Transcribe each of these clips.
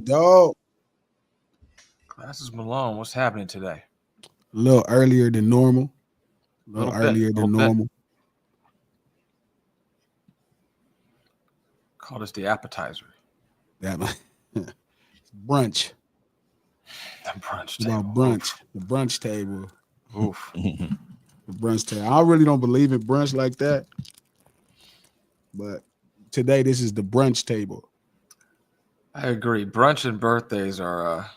Dog. Glasses Malone, what's happening today? A little earlier than normal. A little A earlier little than bit. normal. Call this the appetizer. That brunch. The brunch About table. brunch. The brunch table. Oof. The brunch table. I really don't believe in brunch like that. But today this is the brunch table. I agree. Brunch and birthdays are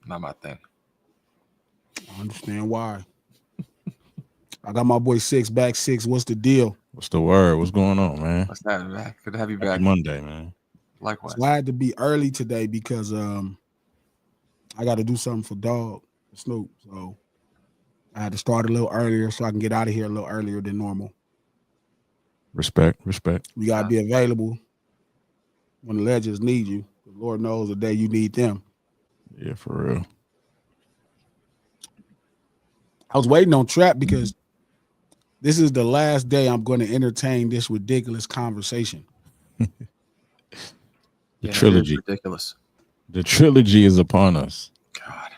not my thing. I understand why. I got my boy Six back. Six, what's the deal? What's the word? What's going on, man? What's that, man? Good to have you Happy back. Monday, man. Likewise. So I had to be early today because I got to do something for Dog Snoop. So I had to start a little earlier so I can get out of here a little earlier than normal. Respect. We got to be available when the legends need you. The Lord knows the day you need them. Yeah, for real. I was waiting on Trap because this is the last day I'm going to entertain this ridiculous conversation. The trilogy. Ridiculous. The trilogy is upon us. God.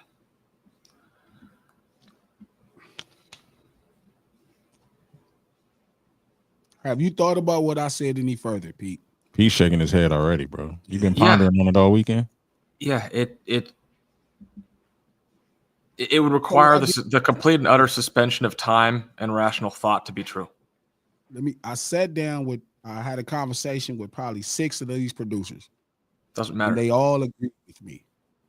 Have you thought about what I said any further, Pete? He's shaking his head already, bro. You been pondering on it all weekend? Yeah, it would require the complete and utter suspension of time and rational thought to be true. I sat down I had a conversation with probably 6 of these producers. Doesn't matter. And they all agreed with me.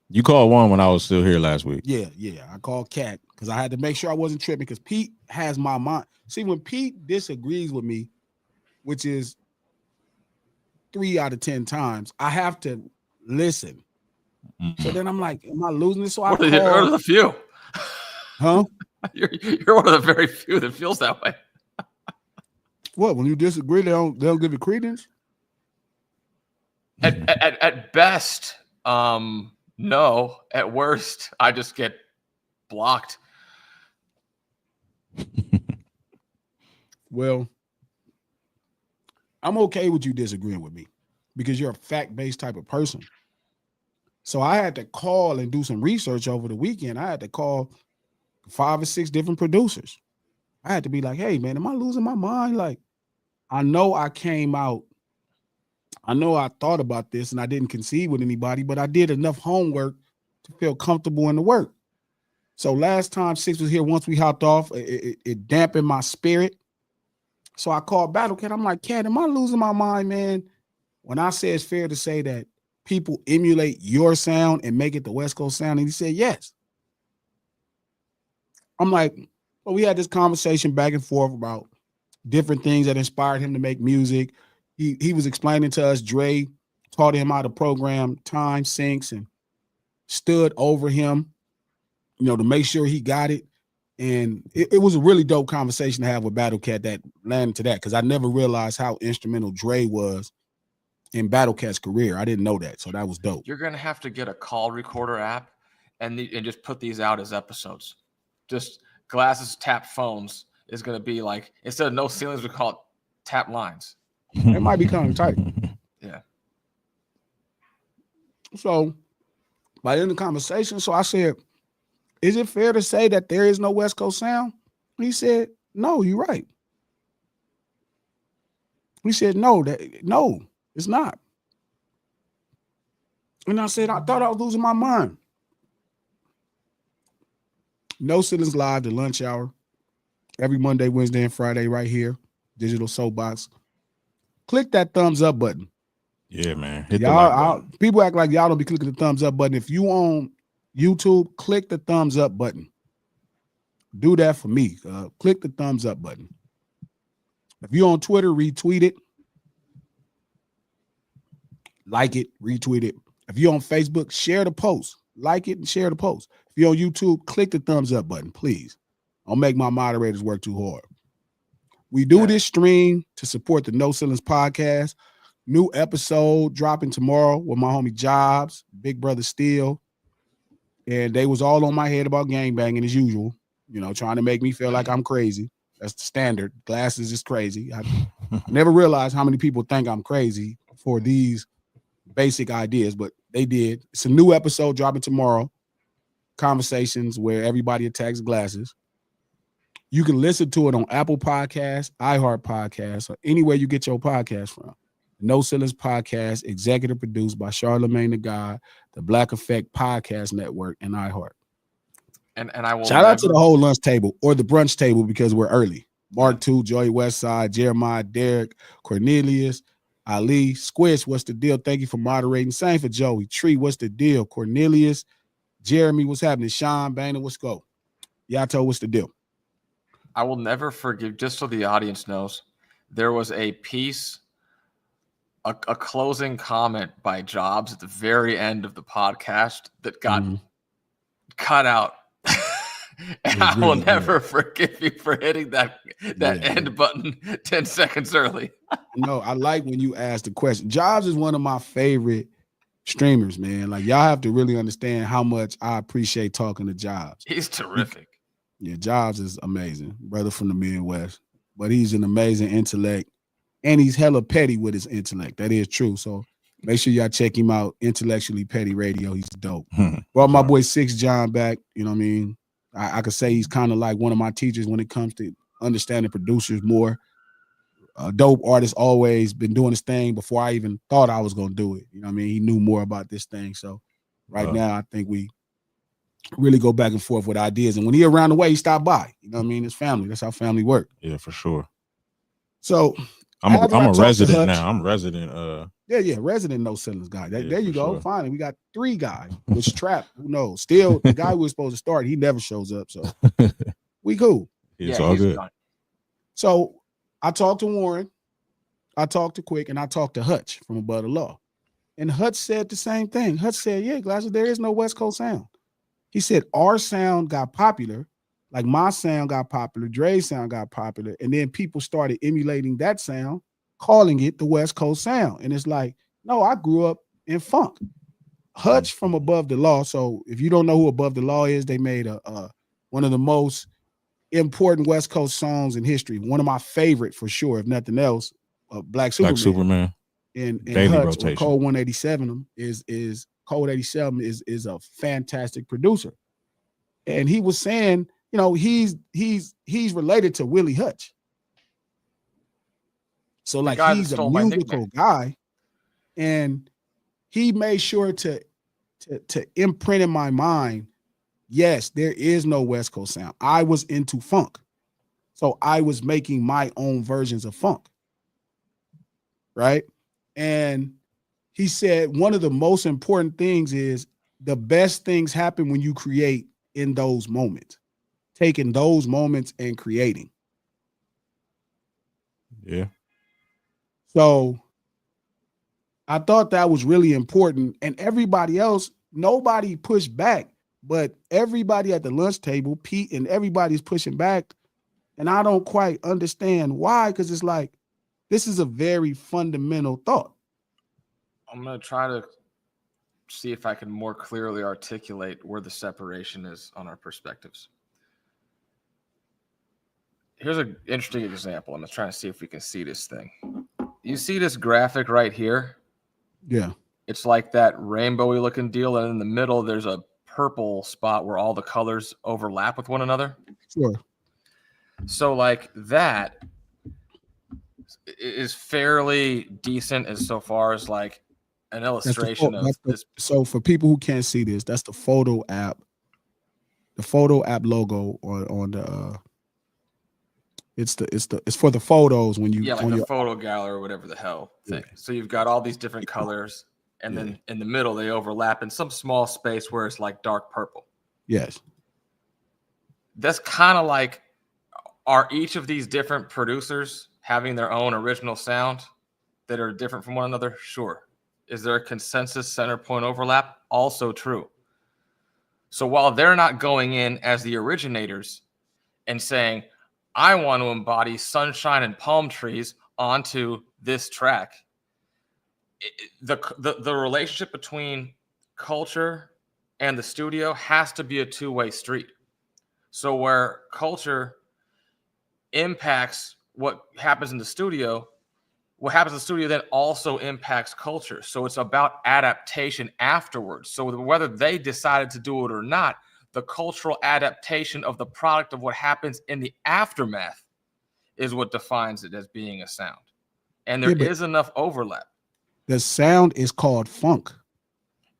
You called one when I was still here last week. Yeah. I called Cat because I had to make sure I wasn't tripping because Pete has my mind. See, when Pete disagrees with me, which is 3 out of 10 times, I have to listen. So then I'm like, am I losing this? So I called. You're one of the few. Huh? You're one of the very few that feels that way. What? When you disagree, they don't give it credence? At best, no. At worst, I just get blocked. Well, I'm okay with you disagreeing with me because you're a fact-based type of person. So I had to call and do some research over the weekend. I had to call 5 or 6 different producers. I had to be like, hey, man, am I losing my mind? Like, I know I came out. I know I thought about this and I didn't concede with anybody, but I did enough homework to feel comfortable in the work. So last time Six was here, once we hopped off, it dampened my spirit. So I called Battle Cat. I'm like, Cat, am I losing my mind, man? When I say it's fair to say that people emulate your sound and make it the West Coast sound, and he said yes. I'm like, well, we had this conversation back and forth about different things that inspired him to make music. He was explaining to us, Dre taught him how to program time syncs and stood over him, to make sure he got it. And it was a really dope conversation to have with Battle Cat that landed to that because I never realized how instrumental Dre was in Battle Cat's career. I didn't know that, so that was dope. You're gonna have to get a call recorder app and just put these out as episodes. Just glasses tap phones is gonna be like, instead of no ceilings, we call it tap lines. It might be kind of tight. Yeah. So by the end of the conversation, so I said, is it fair to say that there is no West Coast sound? He said, no, you're right. He said, no, it's not. And I said, I thought I was losing my mind. No Ceilings Live, the lunch hour, every Monday, Wednesday, and Friday right here, Digital Soapbox. Click that thumbs up button. Yeah, man. Hit y'all, the like button. People act like y'all don't be clicking the thumbs up button. If you on YouTube, click the thumbs up button. Do that for me. Click the thumbs up button. If you're on Twitter, retweet it. Like it, retweet it. If you're on Facebook, share the post. Like it and share the post. If you're on YouTube, click the thumbs up button, please. I'll make my moderators work too hard. We do this stream to support the No Ceilings podcast. New episode dropping tomorrow with my homie Jobs, Big Brother Steel. And they was all on my head about gangbanging as usual, trying to make me feel like I'm crazy. That's the standard. Glasses is crazy. I never realized how many people think I'm crazy for these basic ideas, but they did. It's a new episode dropping tomorrow. Conversations where everybody attacks glasses. You can listen to it on Apple Podcasts, iHeart Podcasts, or anywhere you get your podcast from. No Ceilings Podcast, executive produced by Charlamagne the God, the Black Effect Podcast Network, and iHeart. And I will shout out to the whole lunch table or the brunch table because we're early. Mark II, Joey Westside, Jeremiah, Derek, Cornelius, Ali, Squish, what's the deal? Thank you for moderating. Same for Joey. Tree, what's the deal? Cornelius, Jeremy, what's happening? Sean, Banner, what's go? Yato, what's the deal? I will never forgive, just so the audience knows, there was a piece, a closing comment by Jobs at the very end of the podcast that got cut out. And I will never forgive you for hitting that end button 10 seconds early. No, I like when you ask the question. Jobs is one of my favorite streamers, man. Like, y'all have to really understand how much I appreciate talking to Jobs. He's terrific. Yeah, Jobs is amazing. Brother from the Midwest. But he's an amazing intellect. And he's hella petty with his intellect. That is true. So make sure y'all check him out. Intellectually Petty Radio. He's dope. Brought my boy 6 John back. You know what I mean? I could say he's kind of like one of my teachers when it comes to understanding producers more. A dope artist, always been doing his thing before I even thought I was going to do it. You know what I mean? He knew more about this thing. So right now, I think we really go back and forth with ideas. And when he around the way, he stopped by. You know what I mean? It's family. That's how family work. Yeah, for sure. So I'm a resident now. I'm resident. Resident No Ceilings guy. There you go. Sure. Finally, we got 3 guys. Which Trap, who knows? Still, the guy who was supposed to start, he never shows up. So we cool. It's all good. Gone. So I talked to Warren, I talked to Quick, and I talked to Hutch from Above the Law. And Hutch said the same thing. Hutch said, yeah, Glasses, there is no West Coast sound. He said our sound got popular, like my sound got popular, Dre's sound got popular, and then people started emulating that sound, calling it the West Coast sound. And it's like, no, I grew up in funk. Hutch from Above the Law. So if you don't know who Above the Law is, they made one of the most important West Coast songs in history. One of my favorite for sure, if nothing else, Black Superman. And Hutch rotation. Code 187 is Code 87 is a fantastic producer. And he was saying, you know, he's related to Willie Hutch. So like he's a musical guy, and he made sure to imprint in my mind, yes, there is no West Coast sound. I was into funk. So I was making my own versions of funk. Right? And he said one of the most important things is the best things happen when you create in those moments, taking those moments and creating. Yeah. So I thought that was really important. And everybody else, nobody pushed back, but everybody at the lunch table, Pete and everybody's pushing back. And I don't quite understand why, because it's like, this is a very fundamental thought. I'm going to try to see if I can more clearly articulate where the separation is on our perspectives. Here's an interesting example. I'm just trying to see if we can see this thing. You see this graphic right here? Yeah. It's like that rainbowy looking deal. And in the middle, there's a purple spot where all the colors overlap with one another. Sure. So like that is fairly decent as so far as like an illustration of this. So for people who can't see this, that's the photo app. The photo app logo on the it's for the photos when you like a photo gallery or whatever the hell thing. Yeah. So you've got all these different colors, and then in the middle they overlap in some small space where it's like dark purple. Yes. That's kind of like, are each of these different producers having their own original sound that are different from one another? Sure. Is there a consensus center point overlap? Also true. So while they're not going in as the originators and saying, I want to embody sunshine and palm trees onto this track, the relationship between culture and the studio has to be a two-way street. So where culture impacts what happens in the studio, what happens in the studio then also impacts culture. So it's about adaptation afterwards. So whether they decided to do it or not, the cultural adaptation of the product of what happens in the aftermath is what defines it as being a sound. And there is enough overlap. The sound is called funk.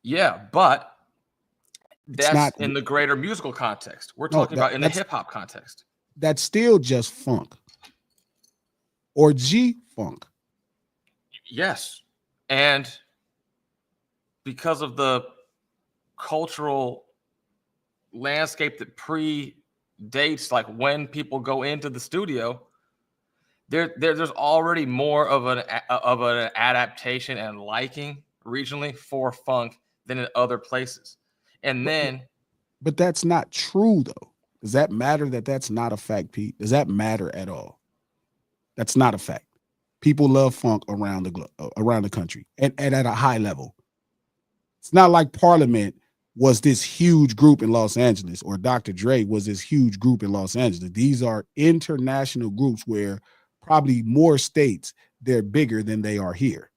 Yeah, but that's in the greater musical context. We're talking about in the hip hop context. That's still just funk or G funk. Yes. And because of the cultural landscape that predates like when people go into the studio, there's already more of an adaptation and liking regionally for funk than in other places. And then but that's not true though. Does that matter that that's not a fact, Pete? Does that matter at all? That's not a fact. People love funk around the country and at a high level. It's not like Parliament was this huge group in Los Angeles or Dr. Dre was this huge group in Los Angeles. These are international groups where probably more states, they're bigger than they are here.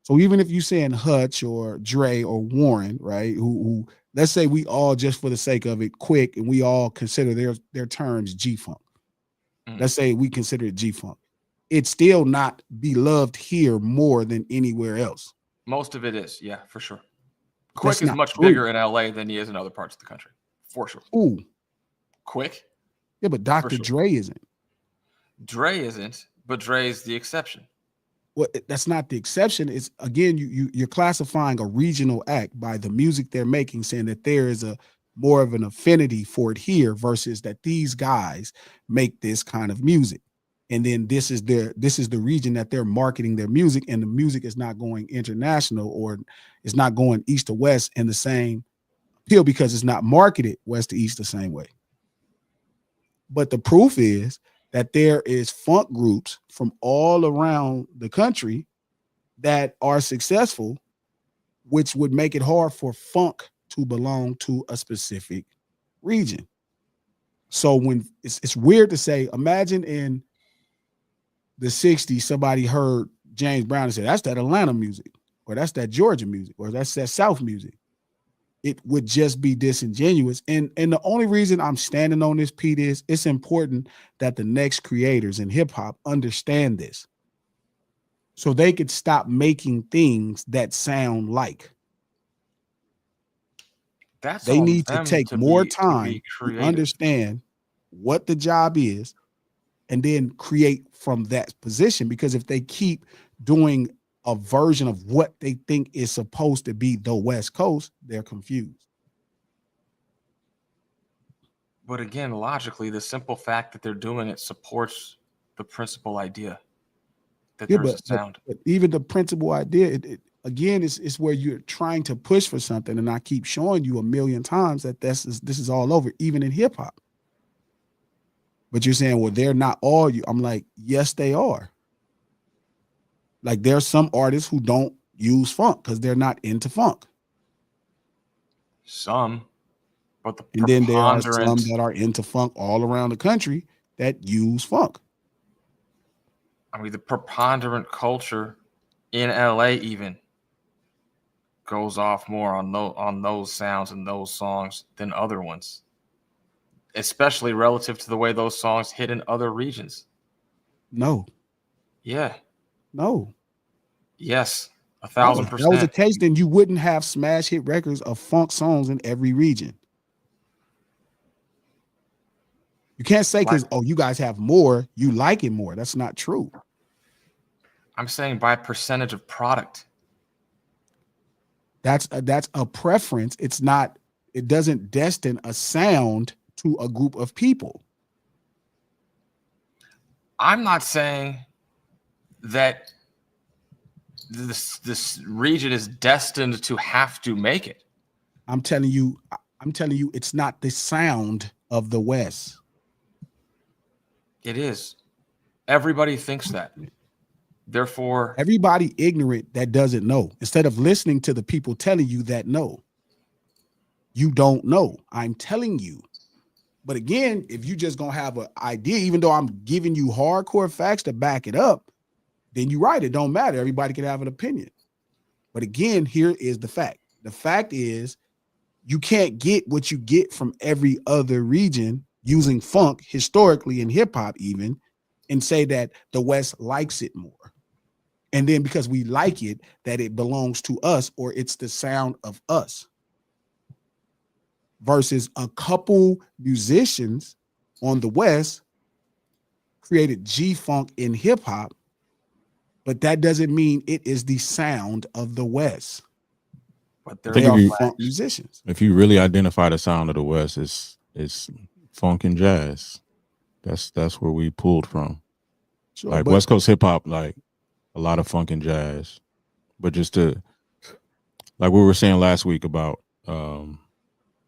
So even if you're saying Hutch or Dre or Warren, right, who let's say we all, just for the sake of it, quick, and we all consider their terms G-Funk. Let's say we consider it G-Funk. It's still not beloved here more than anywhere else. Most of it is, yeah, for sure. Quick is much bigger in LA than he is in other parts of the country, for sure. Ooh. Quick? Yeah, but Dr. Dre isn't. Dre isn't, but Dre is the exception. Well, that's not the exception. It's again, you're classifying a regional act by the music they're making, saying that there is a more of an affinity for it here versus that these guys make this kind of music. And then this is the region that they're marketing their music, and the music is not going international or it's not going east to west in the same appeal because it's not marketed west to east the same way. But the proof is that there is funk groups from all around the country that are successful, which would make it hard for funk to belong to a specific region. So when it's weird to say, imagine in the 60s, somebody heard James Brown and said, that's that Atlanta music, or that's that Georgia music, or that's that South music. It would just be disingenuous. And the only reason I'm standing on this, Pete, is it's important that the next creators in hip hop understand this so they could stop making things that sound like. They need to take more time to understand what the job is and then create from that position. Because if they keep doing a version of what they think is supposed to be the West Coast, they're confused. But again, logically, the simple fact that they're doing it supports the principal idea that there's a sound. But even the principal idea, again, it's where you're trying to push for something, and I keep showing you a million times that this is all over, even in hip hop. But you're saying, well, they're not all you. I'm like, yes, they are. Like there's some artists who don't use funk because they're not into funk. Some, but and then there are some that are into funk all around the country that use funk. I mean, the preponderant culture in LA even goes off more on those sounds and those songs than other ones, especially relative to the way those songs hit in other regions. No. Yeah. No. Yes, 1,000%. If that was the case, then you wouldn't have smash hit records of funk songs in every region. You can't say because, you guys have more, you like it more. That's not true. I'm saying by percentage of product. That's a preference. It doesn't destine a sound to a group of people. I'm not saying that this region is destined to have to make it. I'm telling you it's not the sound of the West. It is. Everybody thinks that. Therefore, everybody ignorant that doesn't know. Instead of listening to the people telling you that know, you don't know. I'm telling you. But again, if you just gonna have an idea, even though I'm giving you hardcore facts to back it up, then you're right. It don't matter. Everybody can have an opinion. But again, here is the fact. The fact is you can't get what you get from every other region using funk historically in hip hop even and say that the West likes it more. And then because we like it, that it belongs to us or it's the sound of us. Versus a couple musicians on the West created G-funk in hip hop, but that doesn't mean it is the sound of the West. But they are funk musicians. If you really identify the sound of the West, it's funk and jazz. That's where we pulled from. Sure, like West Coast hip hop, like a lot of funk and jazz. But just to, like we were saying last week about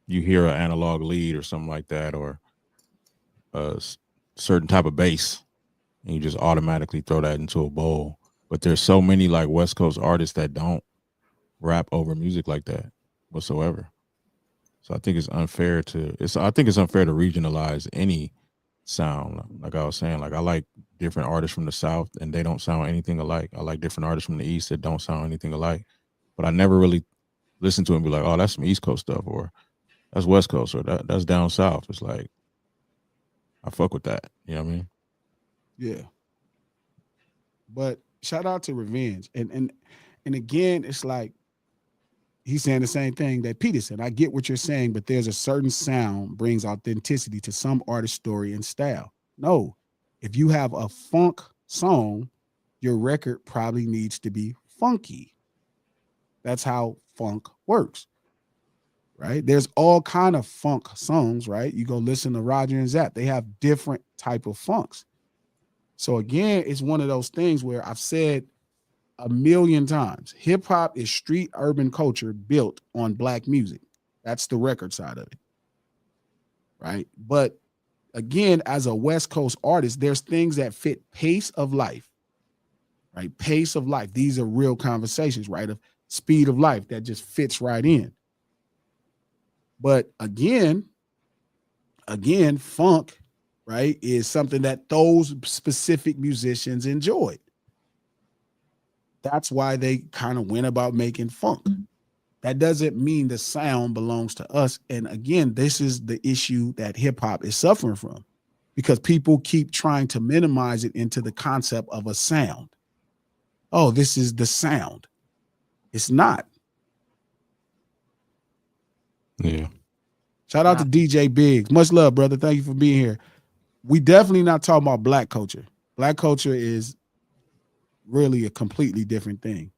you hear an analog lead or something like that, or a certain type of bass, and you just automatically throw that into a bowl. But there's so many like West Coast artists that don't rap over music like that whatsoever. So I think it's unfair to regionalize any sound. Like I was saying, like I like different artists from the South and they don't sound anything alike. I like different artists from the East that don't sound anything alike. But I never really listen to them and be like, oh, that's some East Coast stuff, or that's West Coast, or that's down South. It's like I fuck with that. You know what I mean? Yeah. But shout out to Revenge. And again, it's like he's saying the same thing that Peter said. I get what you're saying, but there's a certain sound brings authenticity to some artist story and style. No, if you have a funk song, your record probably needs to be funky. That's how funk works, right? There's all kind of funk songs, right? You go listen to Roger and Zapp. They have different type of funks. So again, it's one of those things where I've said a million times, hip hop is street urban culture built on Black music. That's the record side of it, right? But again, as a West Coast artist, there's things that fit pace of life, right? Pace of life. These are real conversations, right? Of speed of life that just fits right in. But again, funk, right, is something that those specific musicians enjoyed. That's why they kind of went about making funk. That doesn't mean the sound belongs to us. And again, this is the issue that hip hop is suffering from, because people keep trying to minimize it into the concept of a sound. Oh, this is the sound. It's not. Yeah. Shout out to DJ Biggs. Much love, brother. Thank you for being here. We definitely not talking about Black culture. Black culture is really a completely different thing.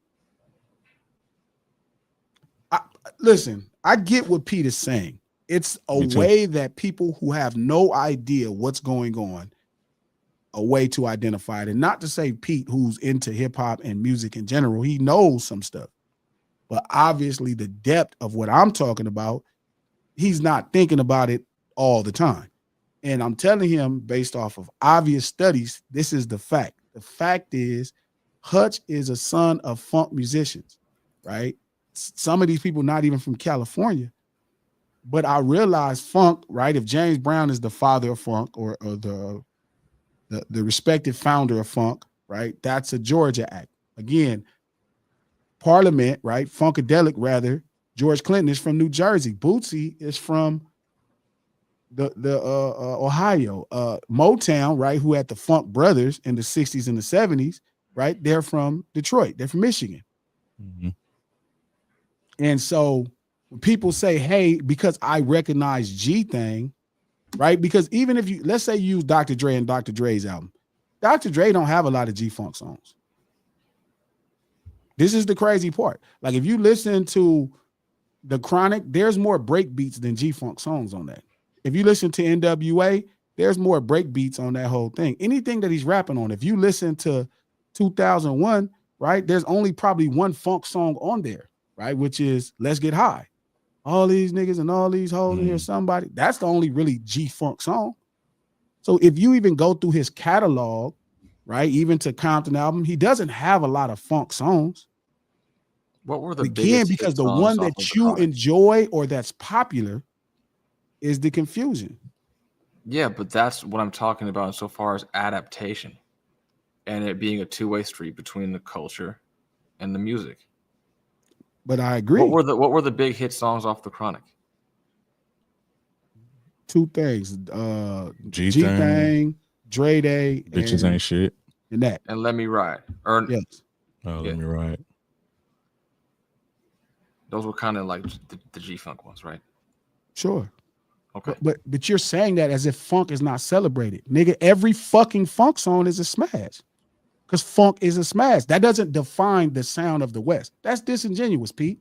Listen, I get what Peter's saying. It's a way that people who have no idea what's going on, a way to identify it. And not to say Pete, who's into hip hop and music in general, he knows some stuff. But obviously the depth of what I'm talking about, he's not thinking about it all the time. And I'm telling him, based off of obvious studies, this is the fact. The fact is, Hutch is a son of funk musicians, right? Some of these people not even from California. But I realize funk, right? If James Brown is the father of funk, or the respected founder of funk, right? That's a Georgia act. Again, Parliament, right? Funkadelic, rather. George Clinton is from New Jersey. Bootsy is from the Ohio. Motown, right? Who had the Funk Brothers in the 60s and the 70s, right? They're from Detroit. They're from Michigan. Mm-hmm. And so when people say, hey, because I recognize G thing, right? Because even if you, let's say you use Dr. Dre and Dr. Dre's album, Dr. Dre don't have a lot of G-Funk songs. This is the crazy part. Like if you listen to The Chronic, there's more break beats than G-Funk songs on that. If you listen to NWA, there's more break beats on that whole thing. Anything that he's rapping on, if you listen to 2001, right, there's only probably one funk song on there, right, which is Let's Get High. All these niggas and all these hoes in here, somebody. That's the only really G-Funk song. So if you even go through his catalog, right, even to Compton album, he doesn't have a lot of funk songs. What were the again, because the one that you enjoy or that's popular is the confusion. Yeah, but that's what I'm talking about insofar as adaptation. and it being a two-way street between the culture and the music. But I agree. What were the big hit songs off the Chronic? Two things. G-Thang, Dre Day, Bitches Ain't Shit. And that. And Let Me Ride. Or yes. Let Me Ride. Those were kind of like the G-Funk ones, right? Sure. Okay. But you're saying that as if funk is not celebrated. Nigga, every fucking funk song is a smash. Because funk is a smash. That doesn't define the sound of the West. That's disingenuous, Pete.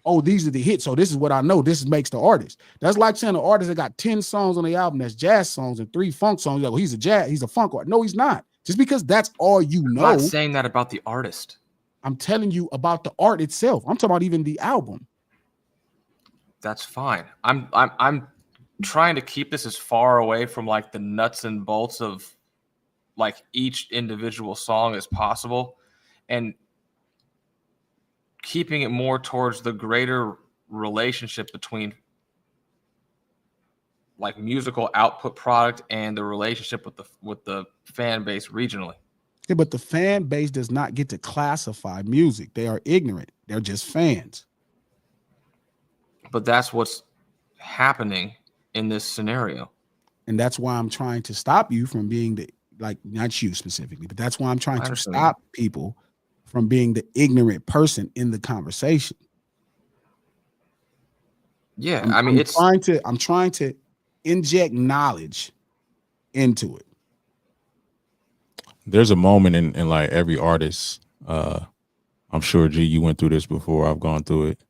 Oh, these are the hits. So this is what I know. This makes the artist. That's like saying an artist that got 10 songs on the album that's jazz songs and 3 funk songs. Like, well, he's a funk artist. No, he's not. Just because that's all you know. I'm not saying that about the artist. I'm telling you about the art itself. I'm talking about even the album. That's fine. I'm trying to keep this as far away from like the nuts and bolts of like each individual song as possible, and keeping it more towards the greater relationship between like musical output product and the relationship with the fan base regionally. Yeah, but the fan base does not get to classify music. They are ignorant. They're just fans. But that's what's happening in this scenario. And that's why I'm trying to stop you from being the, like, not you specifically, but that's why I'm trying to stop people from being the ignorant person in the conversation. Yeah, I'm trying to inject knowledge into it. There's a moment in like every artist. I'm sure G, you went through this before. I've gone through it.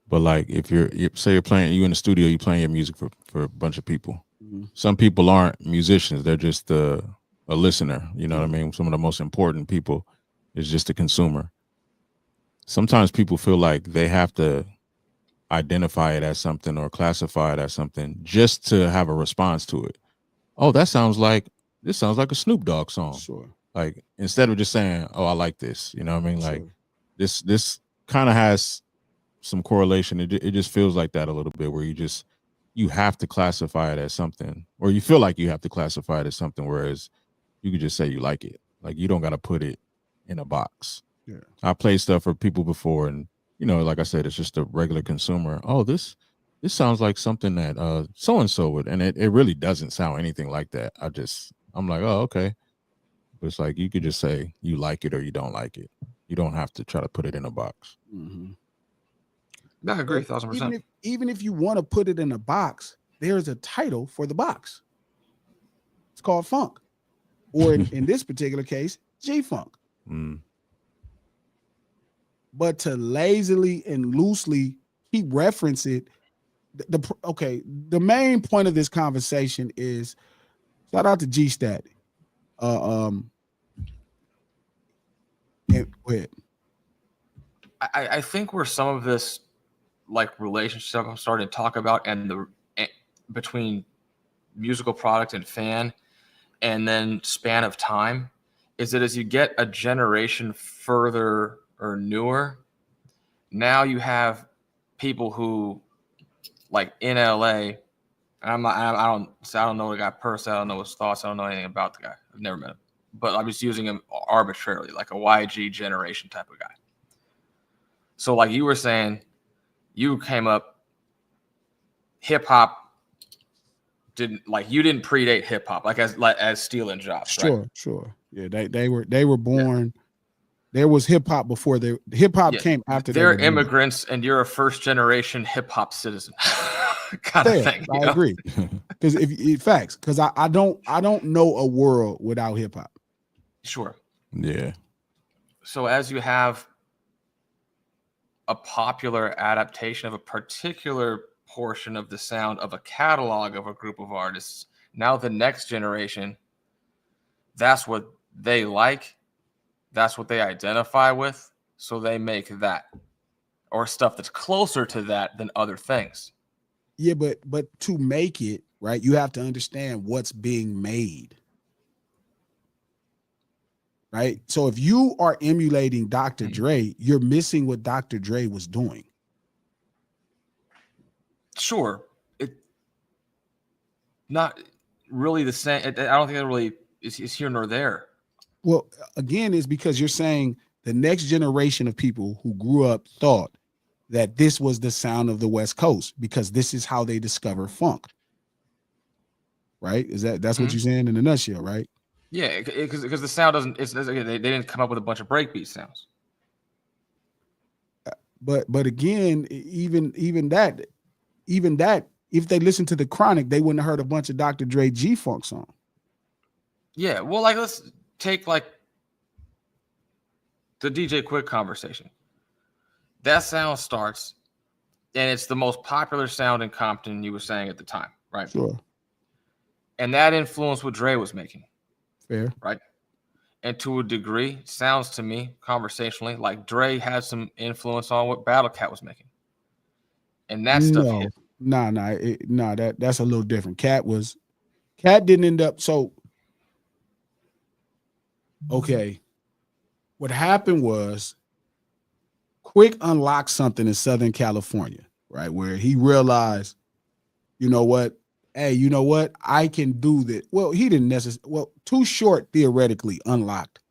But like, if you're playing, you in the studio, you playing your music for a bunch of people. Mm-hmm. Some people aren't musicians; they're just a listener. You know what I mean? Some of the most important people is just a consumer. Sometimes people feel like they have to identify it as something or classify it as something just to have a response to it. Oh, this sounds like a Snoop Dogg song. Sure. Like, instead of just saying, "Oh, I like this," you know what I mean? Sure. Like this kind of has some correlation. It just feels like that a little bit, where you have to classify it as something, or you feel like you have to classify it as something, whereas you could just say you like it. Like, you don't got to put it in a box. Yeah. I played stuff for people before, and like I said, it's just a regular consumer. Oh, this sounds like something that so and so would, and it really doesn't sound anything like that. I'm like, oh, okay. But it's like, you could just say you like it or you don't like it. You don't have to try to put it in a box. Mm-hmm. I agree, 1,000%. Even if you want to put it in a box, there's a title for the box. It's called funk, or in this particular case, G-Funk. Mm. But to lazily and loosely keep reference it, the main point of this conversation is, shout out to G-Stat. And go ahead. I think where some of this like relationship I'm starting to talk about, and between musical product and fan, and then span of time, is that as you get a generation further or newer, now you have people who, like in LA, and I don't know the guy personally, I don't know his thoughts, I don't know anything about the guy, I've never met him, but I'm just using him arbitrarily, like a YG generation type of guy. So like you were saying, you came up, hip hop you didn't predate hip hop, like as Steel and Jobs. Sure, right? Sure. Yeah, they were born. Yeah. There was hip hop before hip hop came after. They're immigrants, and you're a first generation hip hop citizen, kind of thing. I agree, because facts, because I don't know a world without hip hop. Sure. Yeah. So as you have a popular adaptation of a particular portion of the sound of a catalog of a group of artists, now the next generation, that's what they like, that's what they identify with, so they make that, or stuff that's closer to that than other things. Yeah, but to make it right, you have to understand what's being made, right? So if you are emulating Dr. Dre, you're missing what Dr. Dre was doing. Sure, it not really the same. I don't think that really is here nor there. Well, again, it's because you're saying the next generation of people who grew up thought that this was the sound of the West Coast because this is how they discover funk. Right? That's what you're saying in a nutshell, right? Yeah, because the sound doesn't. They didn't come up with a bunch of breakbeat sounds. But again, even that, if they listened to the Chronic, they wouldn't have heard a bunch of Dr. Dre G-Funk songs. Yeah, well, like let's take like the DJ Quick conversation. That sound starts, and it's the most popular sound in Compton. You were saying at the time, right? Sure. And that influenced what Dre was making. Fair. Right. And to a degree, sounds to me conversationally like Dre had some influence on what Battle Cat was making. And that stuff hit. That's a little different. Cat didn't end up. So, okay. What happened was Quick unlocked something in Southern California, right? Where he realized, you know what? Hey, you know what? I can do this. Well, he didn't necessarily. Well, Too Short theoretically unlocked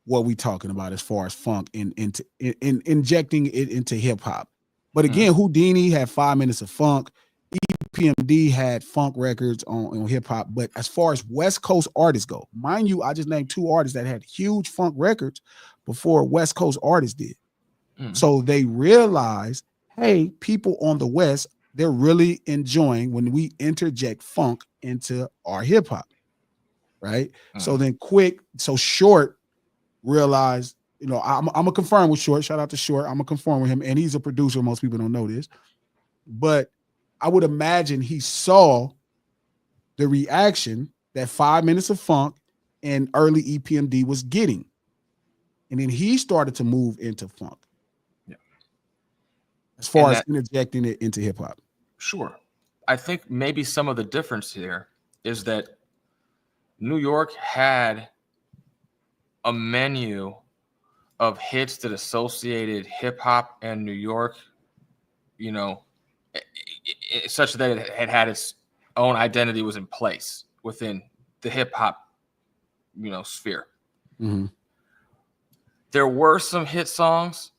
what we talking about as far as funk in injecting it into hip hop. But again, Houdini had 5 minutes of funk. EPMD had funk records on hip hop. But as far as West Coast artists go, mind you, I just named 2 artists that had huge funk records before West Coast artists did. So they realized, hey, people on the West, they're really enjoying when we interject funk into our hip hop, right? So then Short realized, you know, I'm gonna confirm with Short. Shout out to Short. I'm gonna confirm with him, and he's a producer. Most people don't know this, but I would imagine he saw the reaction that 5 minutes of funk and early EPMD was getting, and then he started to move into funk. As far as interjecting it into hip hop. Sure. I think maybe some of the difference here is that New York had a menu of hits that associated hip hop and New York, you know, such that it had its own identity was in place within the hip hop, you know, sphere. There were some hit songs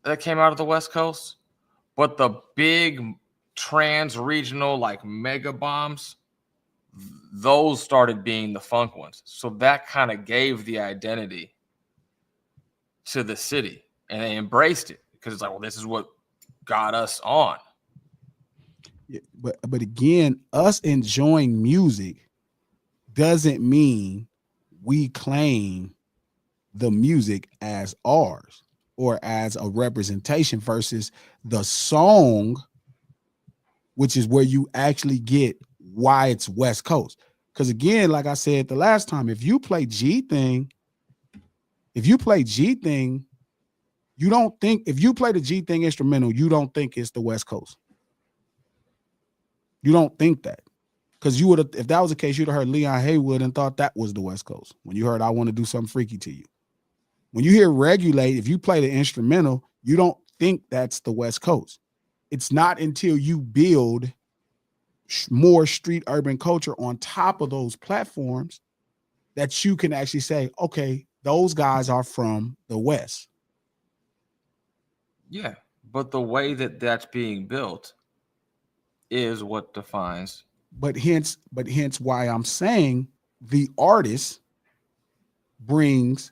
that came out of the West Coast, but the big trans-regional like mega bombs, those started being the funk ones. So that kind of gave the identity to the city, and they embraced it because it's like, well, this is what got us on. Yeah, but again, us enjoying music doesn't mean we claim the music as ours or as a representation versus the song, which is where you actually get why it's West Coast. Because again, like I said the last time, if you play G Thing, you don't think, if you play the G Thing instrumental, you don't think it's the West Coast. You don't think that. Because you would have, if that was the case, you'd have heard Leon Haywood and thought that was the West Coast. When you heard I Want to Do Something Freaky to You. When you hear Regulate, if you play the instrumental, you don't think that's the West Coast. It's not until you build more street urban culture on top of those platforms that you can actually say, okay, those guys are from the West. Yeah, but the way that that's being built is what defines. But hence why I'm saying the artist brings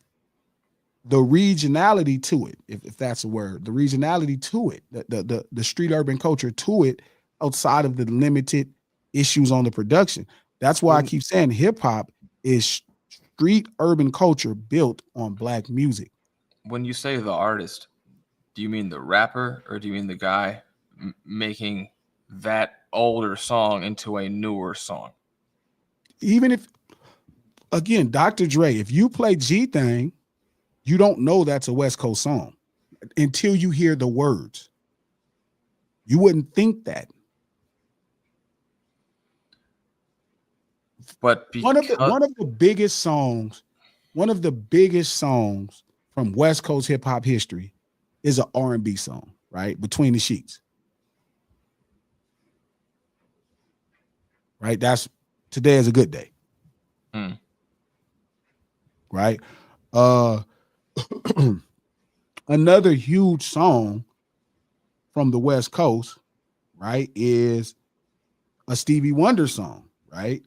the regionality to it, if that's a word, the regionality to it, the street urban culture to it, outside of the limited issues on the production. That's why I keep saying hip hop is street urban culture built on Black music. When you say the artist, do you mean the rapper or do you mean the guy making that older song into a newer song? Even if, again, Dr. Dre, if you play G Thing, you don't know that's a West Coast song until you hear the words. You wouldn't think that. But one of the biggest songs from West Coast hip hop history is an R&B song, right? Between the Sheets. Right? That's Today Is a Good Day. right? Uh Another huge song from the West Coast, right, is a Stevie Wonder song, right?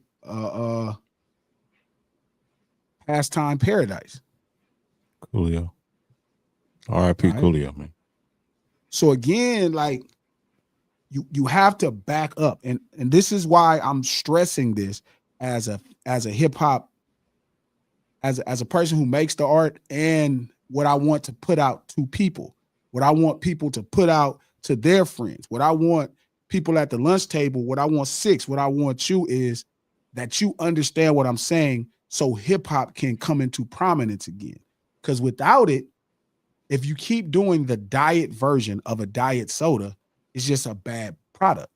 Pastime Paradise. Coolio. R.I.P. Right. Coolio, man. So again, like you have to back up, and this is why I'm stressing this as a hip hop, as a person who makes the art, and what I want to put out to people, what I want people to put out to their friends, what I want people at the lunch table, what I want Six, what I want you is that you understand what I'm saying, so hip hop can come into prominence again. Because without it, if you keep doing the diet version of a diet soda, it's just a bad product.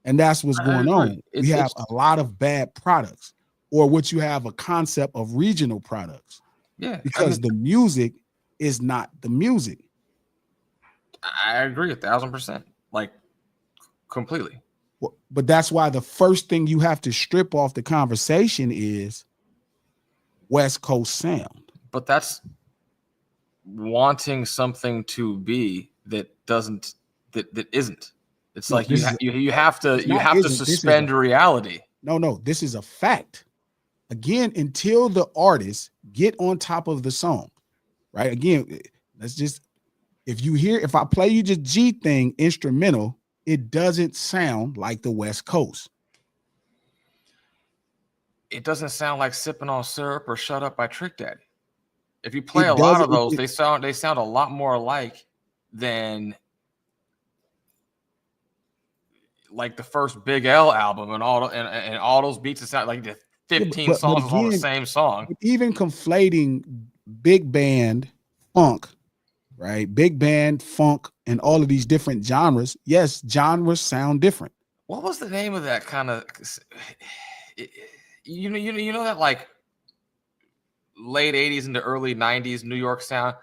And that's what's I going agree. on. We have a lot of bad products, or what you have a concept of regional products, Yeah, because the music is not the music. I agree 1,000%, like completely. But that's why the first thing you have to strip off the conversation is West Coast sound. But that's wanting something to be that doesn't, that isn't. It's No, like you have to suspend reality. No, this is a fact. Again, until the artists get on top of the song, right? Again, let's just, if I play you just G thing instrumental, it doesn't sound like the West Coast. It doesn't sound like Sipping on Syrup or Shut Up by Trick Daddy. If you play a lot of those, they sound a lot more alike than like the first Big L album, and all those beats. It sound like the 15 songs is all the same song. Even conflating big band funk, right? Big band funk and all of these different genres. Yes, genres sound different. What was the name of that kind of? You know that like late 80s into early 90s New York sound.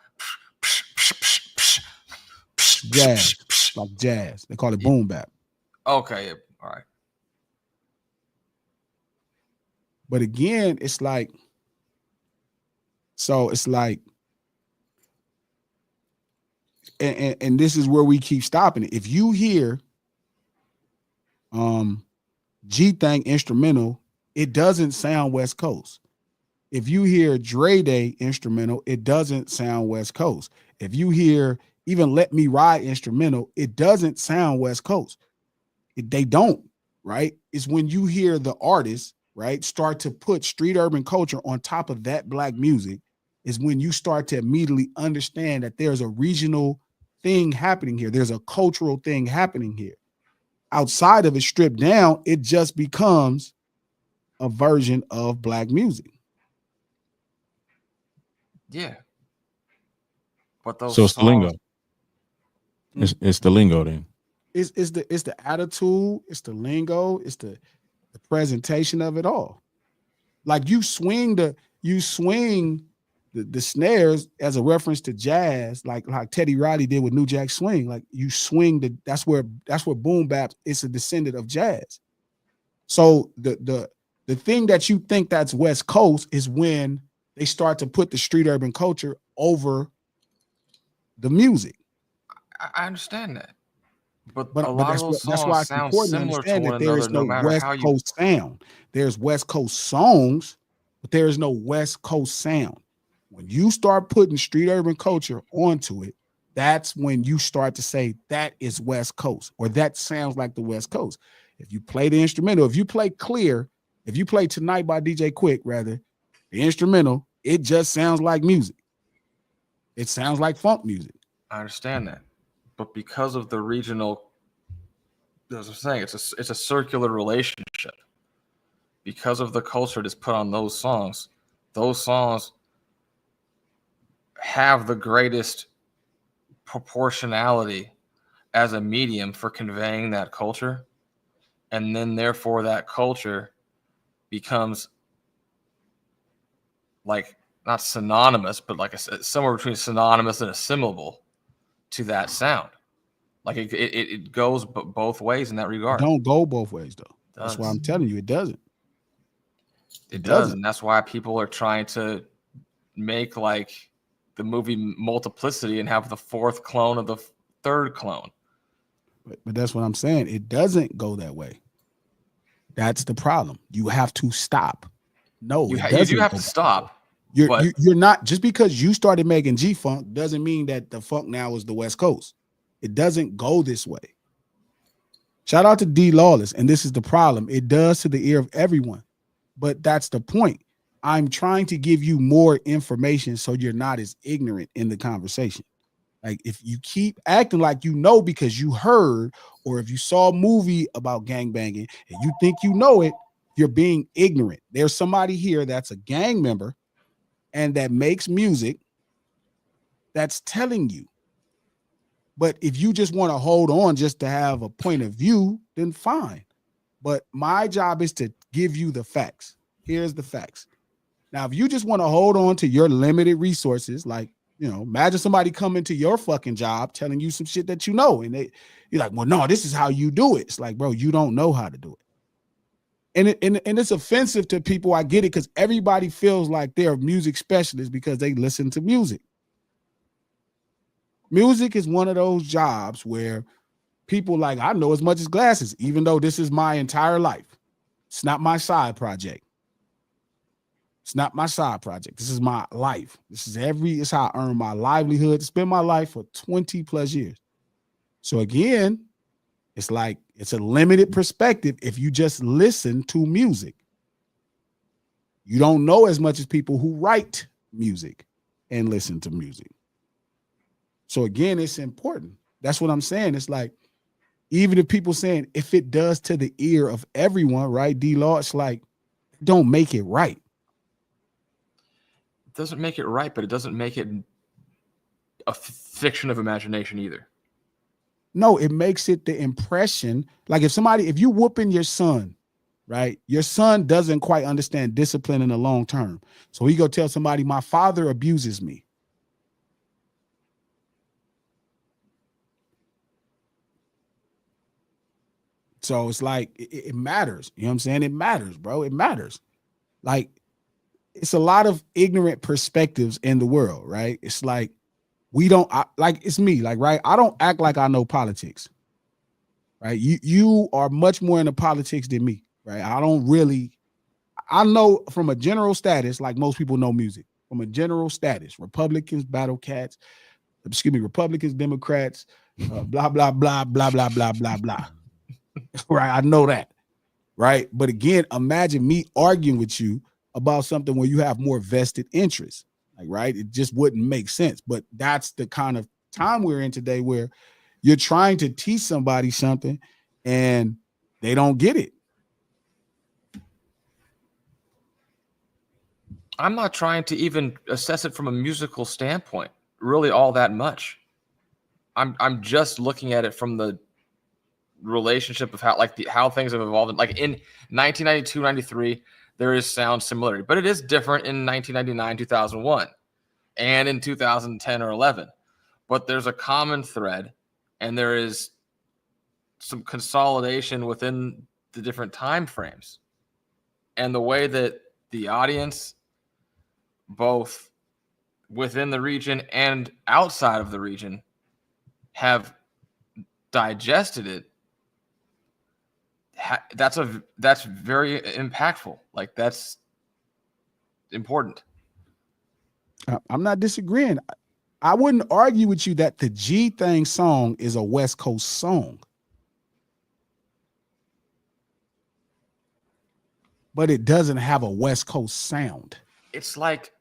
Jazz, like jazz. They call it boom bap. Okay, all right. But again, it's like, and this is where we keep stopping it. If you hear G Thang instrumental, it doesn't sound West Coast. If you hear Dre Day instrumental, it doesn't sound West Coast. If you hear even Let Me Ride instrumental, it doesn't sound West Coast. They don't, right? It's when you hear the artist, right, start to put street urban culture on top of that black music, is when you start to immediately understand that there's a regional thing happening here. There's a cultural thing happening here. Outside of it, stripped down, it just becomes a version of black music. Yeah. But those so it's the lingo. It's the lingo then. It's the attitude, it's the lingo, it's the presentation of it all. Like you swing the snares as a reference to jazz, like Teddy Riley did with New Jack Swing. Like you swing that's where boom bap is a descendant of jazz. So the thing that you think that's West Coast is when they start to put the street urban culture over the music. I understand that. But a lot of those songs why it's sound similar to one another, no matter West Coast sound. There's West Coast songs, but there is no West Coast sound. When you start putting street urban culture onto it, that's when you start to say that is West Coast, or that sounds like the West Coast. If you play the instrumental, if you play Clear, if you play Tonight by DJ Quick, rather, the instrumental, it just sounds like music. It sounds like funk music. I understand that. But because of the regional, as I'm saying, it's a circular relationship. Because of the culture that's put on those songs have the greatest proportionality as a medium for conveying that culture. And then therefore that culture becomes like not synonymous, but like somewhere between synonymous and assimilable to that sound. Like it goes both ways in that regard. It don't go both ways though. That's why I'm telling you, it doesn't. It does, and that's why people are trying to make like the movie Multiplicity and have the fourth clone of the third clone. But that's what I'm saying. It doesn't go that way. That's the problem. You have to stop. No, you do have to stop. You're not, just because you started making G-Funk doesn't mean that the funk now is the West Coast. It doesn't go this way. Shout out to D Lawless, and this is the problem. It does to the ear of everyone, but that's the point. I'm trying to give you more information so you're not as ignorant in the conversation. Like, if you keep acting like you know because you heard, or if you saw a movie about gangbanging and you think you know it, you're being ignorant. There's somebody here that's a gang member and that makes music that's telling you. But if you just want to hold on just to have a point of view, then fine. But my job is to give you the facts. Here's the facts. Now, if you just want to hold on to your limited resources, like, you know, imagine somebody coming to your fucking job telling you some shit that you know, and you're like, well, no, this is how you do it. It's like, bro, you don't know how to do it. And it's offensive to people. I get it, because everybody feels like they're music specialists because they listen to music. Music is one of those jobs where people like, I know as much as glasses, even though this is my entire life. It's not my side project. It's not my side project. This is my life. It's how I earn my livelihood. It's been my life for 20 plus years. So again, it's like, it's a limited perspective if you just listen to music. You don't know as much as people who write music and listen to music. So again, it's important. That's what I'm saying. It's like, even if people saying, if it does to the ear of everyone, right, D-Law, it's like, don't make it right. It doesn't make it right, but it doesn't make it a fiction of imagination either. No, it makes it the impression, like if you whooping your son, right, your son doesn't quite understand discipline in the long term. So he go tell somebody, my father abuses me. So it's like, it matters. You know what I'm saying? It matters, bro. It matters. Like, it's a lot of ignorant perspectives in the world, right? It's like, it's me, like, right? I don't act like I know politics, right? You are much more into politics than me, right? I know from a general status, like most people know music, from a general status, Republicans, Democrats, blah, blah, blah, blah, blah, blah, blah, blah. Right, I know that, right? But again, imagine me arguing with you about something where you have more vested interest, like, right? It just wouldn't make sense. But that's the kind of time we're in today, where you're trying to teach somebody something and they don't get it. I'm not trying to even assess it from a musical standpoint, really, all that much. I'm just looking at it from the relationship of how things have evolved. Like in 1992, 93, there is sound similarity, but it is different in 1999, 2001, and in 2010 or 11. But there's a common thread, and there is some consolidation within the different time frames, and the way that the audience, both within the region and outside of the region, have digested it. That's very impactful. Like, that's important. I'm not disagreeing. I wouldn't argue with you that the G Thing song is a West Coast song, but it doesn't have a West Coast sound. It's like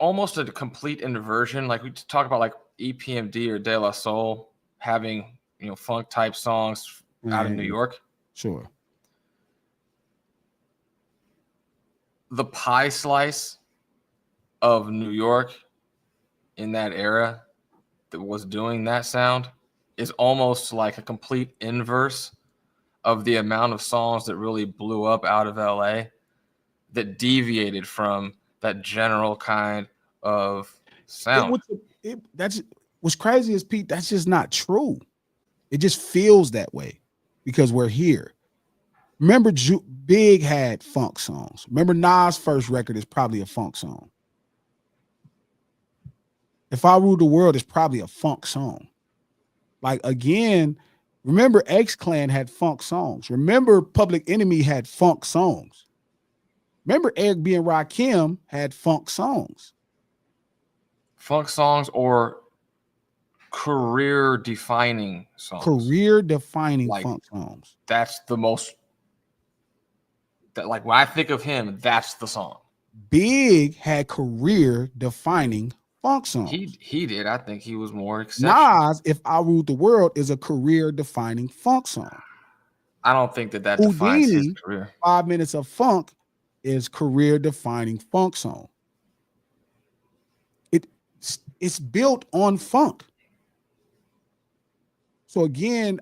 almost a complete inversion. Like, we talk about like EPMD or De La Soul having, funk type songs out of New York. Sure. The pie slice of New York in that era that was doing that sound is almost like a complete inverse of the amount of songs that really blew up out of LA that deviated from that general kind of sound. That's what's crazy is, Pete, that's just not true. It just feels that way because we're here. Remember, Big had funk songs. Remember, Nas' first record is probably a funk song. If I Ruled the World is probably a funk song. Like, again, remember X-Clan had funk songs. Remember Public Enemy had funk songs. Remember Eric B. and Rakim had funk songs. Funk songs or career-defining songs. Career-defining like, funk songs. That's the most. That, like, when I think of him, that's the song. Big had career-defining funk songs. He did. I think he was more exceptional. Nas, If I Ruled the World, is a career-defining funk song. I don't think that defines his Houdini, career. 5 Minutes of Funk is career-defining funk song. It's built on funk. So again,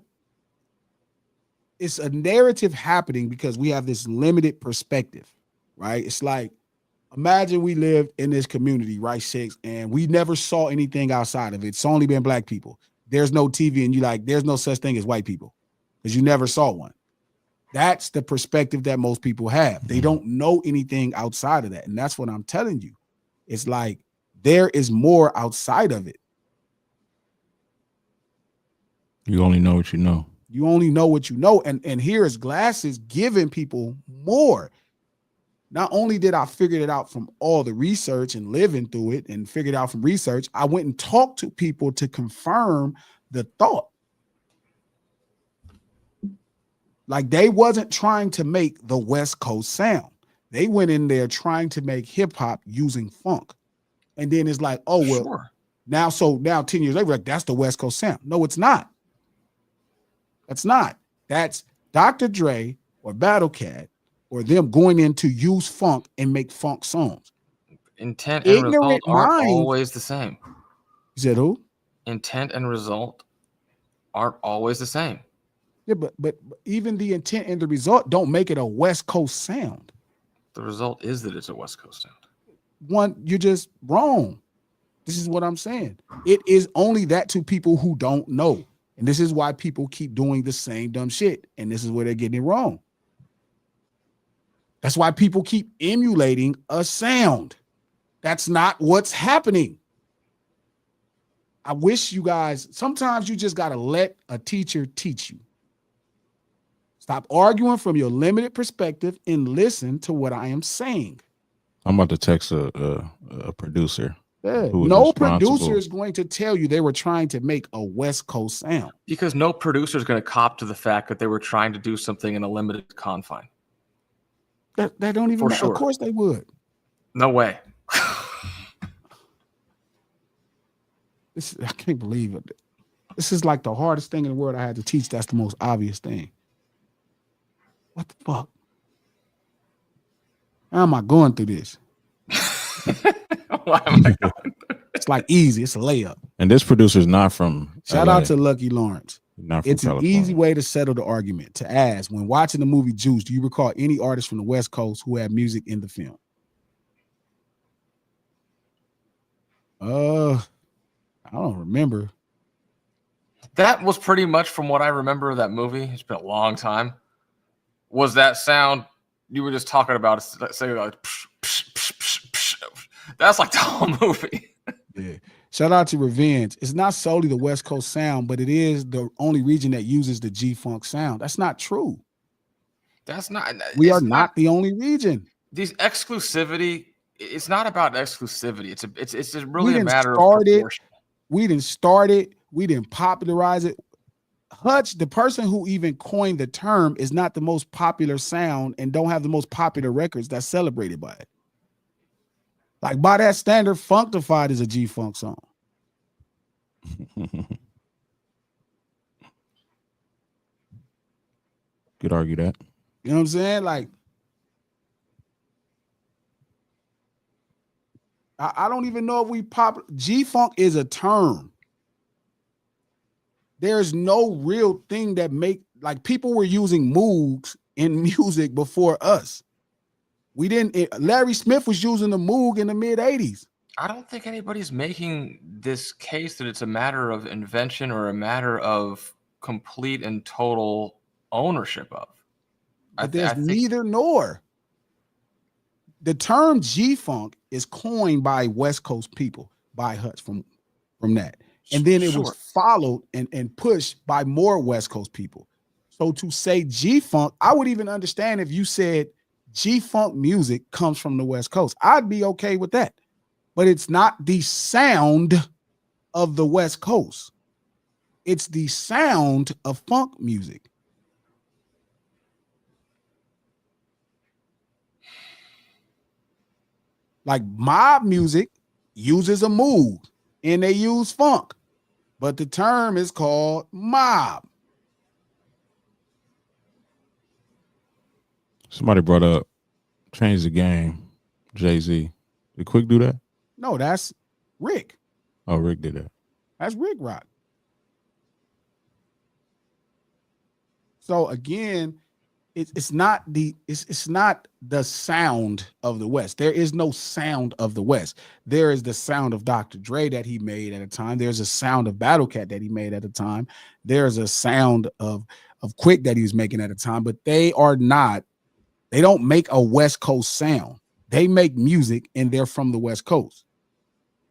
it's a narrative happening because we have this limited perspective, right? It's like, imagine we lived in this community, right, Six, and we never saw anything outside of it. It's only been black people. There's no TV, and you like, there's no such thing as white people because you never saw one. That's the perspective that most people have. They don't know anything outside of that. And that's what I'm telling you. It's like there is more outside of it. You only know what you know. You only know what you know. And here is Glasses giving people more. Not only did I figure it out from all the research and living through it and figured out from research, I went and talked to people to confirm the thought. Like, they wasn't trying to make the West Coast sound. They went in there trying to make hip hop using funk. And then it's like, oh, well, Sure. now 10 years later, like, that's the West Coast sound. No, it's not. That's not. That's Dr. Dre or Battle Cat or them going in to use funk and make funk songs. Intent and result aren't always the same. You said who? Intent and result aren't always the same. Yeah, but even the intent and the result don't make it a West Coast sound. The result is that it's a West Coast sound. One, you're just wrong. This is what I'm saying. It is only that to people who don't know. And this is why people keep doing the same dumb shit. And this is where they're getting it wrong. That's why people keep emulating a sound. That's not what's happening. I wish you guys, sometimes you just got to let a teacher teach you. Stop arguing from your limited perspective and listen to what I am saying. I'm about to text a producer. Yeah. No producer is going to tell you they were trying to make a West Coast sound. Because no producer is going to cop to the fact that they were trying to do something in a limited confine. That don't even matter. Sure. Of course they would. No way. I can't believe it. This is like the hardest thing in the world I had to teach. That's the most obvious thing. What the fuck? How am I going through this? Why am I going through this? It's like easy. It's a layup. And this producer's not from Shout LA. out to Lucky Lawrence. It's California. An easy way to settle the argument. To ask, when watching the movie Juice, do you recall any artist from the West Coast who had music in the film? I don't remember. That was pretty much from what I remember of that movie. It's been a long time. Was that sound you were just talking about? Say like, psh, psh, psh, psh, psh. That's like the whole movie. Yeah. Shout out to Revenge. It's not solely the West Coast sound, but it is the only region that uses the G-Funk sound. That's not true. That's not. We are not the only region. These exclusivity. It's not about exclusivity. It's just really a matter of proportion. We didn't start it. We didn't popularize it. Hutch, the person who even coined the term, is not the most popular sound and don't have the most popular records that's celebrated by it. Like, by that standard, Funktified is a G-Funk song. Could argue that. You know what I'm saying? Like, I don't even know if we G-Funk is a term. There's no real thing that like, people were using Moogs in music before us. We didn't. Larry Smith was using the Moog in the mid 80s. I don't think anybody's making this case that it's a matter of invention or a matter of complete and total ownership of. But there's neither nor. The term G-Funk is coined by West Coast people, by Hutch, from from that. And then it Sure. was followed and pushed by more West Coast people. So to say G-Funk, I would even understand if you said G-Funk music comes from the West Coast. I'd be okay with that. But it's not the sound of the West Coast. It's the sound of funk music. Like mob music uses a move and they use funk, but the term is called mob. Somebody brought up Change the Game, Jay-Z. Did Quick do that? No, that's Rick. Oh, Rick did that. That's Rick Rock. So again, it's not the sound of the West. There is no sound of the West. There is the sound of Dr. Dre that he made at a time. There's a sound of Battle Cat that he made at a time. There's a sound of Quick that he was making at a time, but they don't make a West Coast sound. They make music and they're from the West Coast.